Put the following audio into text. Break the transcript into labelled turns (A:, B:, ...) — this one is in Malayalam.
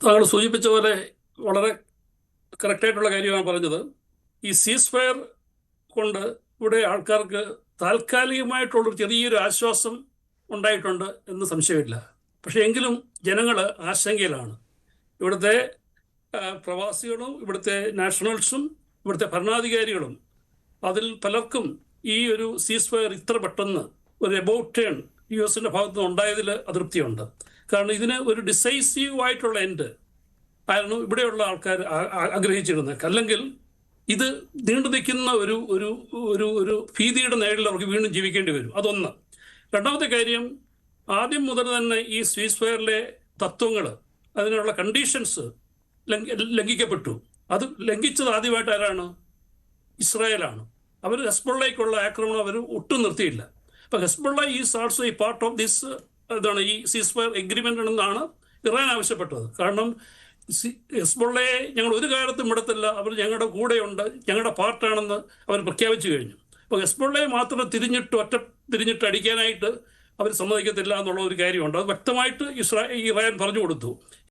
A: താങ്കൾ സൂചിപ്പിച്ച പോലെ വളരെ കറക്റ്റായിട്ടുള്ള കാര്യമാണ് പറഞ്ഞത്. ഈ സീസ് ഫയർ കൊണ്ട് ഇവിടെ ആൾക്കാർക്ക് താൽക്കാലികമായിട്ടുള്ളൊരു ചെറിയൊരു ആശ്വാസം ഉണ്ടായിട്ടുണ്ട് എന്ന് സംശയമില്ല. പക്ഷേ എങ്കിലും ജനങ്ങൾ ആശങ്കയിലാണ്. ഇവിടുത്തെ പ്രവാസികളും ഇവിടുത്തെ നാഷണൽസും ഇവിടുത്തെ ഭരണാധികാരികളും അതിൽ പലർക്കും ഈ ഒരു സീസ് ഫയർ ഇത്ര പെട്ടെന്ന് ഒരു എബൌട്ട് ടേൺ US ഭാഗത്ത് നിന്ന് ഉണ്ടായതിൽ അതൃപ്തിയുണ്ട്. കാരണം ഇതിന് ഒരു ഡിസൈസീവ് ആയിട്ടുള്ള എൻഡ് ആയിരുന്നു ഇവിടെയുള്ള ആൾക്കാർ ആഗ്രഹിച്ചിരുന്നത്. അല്ലെങ്കിൽ ഇത് നീണ്ടു നിൽക്കുന്ന ഒരു ഒരു ഒരു ഒരു ഭീതിയുടെ നേരിൽ അവർക്ക് വീണ്ടും ജീവിക്കേണ്ടി വരും. അതൊന്ന്. രണ്ടാമത്തെ കാര്യം, ആദ്യം മുതൽ തന്നെ ഈ സീസ് ഫയറിലെ തത്വങ്ങൾ, അതിനുള്ള കണ്ടീഷൻസ് ലംഘിക്കപ്പെട്ടു. അത് ലംഘിച്ചത് ആദ്യമായിട്ട് ആരാണ്? ഇസ്രായേലാണ്. അവർ ഹെസ്ബുള്ളയ്ക്കുള്ള ആക്രമണം അവർ ഒട്ടും നിർത്തിയില്ല. അപ്പൊ ഹെസ്ബുള്ള ഈസ് ആൾസോ ഈ പാർട്ട് ഓഫ് ദിസ് ഈ സീസ് ഫയർ എഗ്രിമെന്റ് എന്നാണ് ഇറാൻ ആവശ്യപ്പെട്ടത്. കാരണം ഹെസ്ബുള്ളയെ ഞങ്ങൾ ഒരു കാലത്തും വിടത്തില്ല, അവർ ഞങ്ങളുടെ കൂടെയുണ്ട്, ഞങ്ങളുടെ പാർട്ടാണെന്ന് അവർ പ്രഖ്യാപിച്ചു കഴിഞ്ഞു. അപ്പോൾ ഹെസ്ബുള്ളയെ മാത്രം തിരിഞ്ഞിട്ട് അടിക്കാനായിട്ട് അവർ സമ്മതിക്കത്തില്ല എന്നുള്ള ഒരു കാര്യമുണ്ട്. അത് വ്യക്തമായിട്ട് ഇറാൻ പറഞ്ഞു കൊടുത്തു.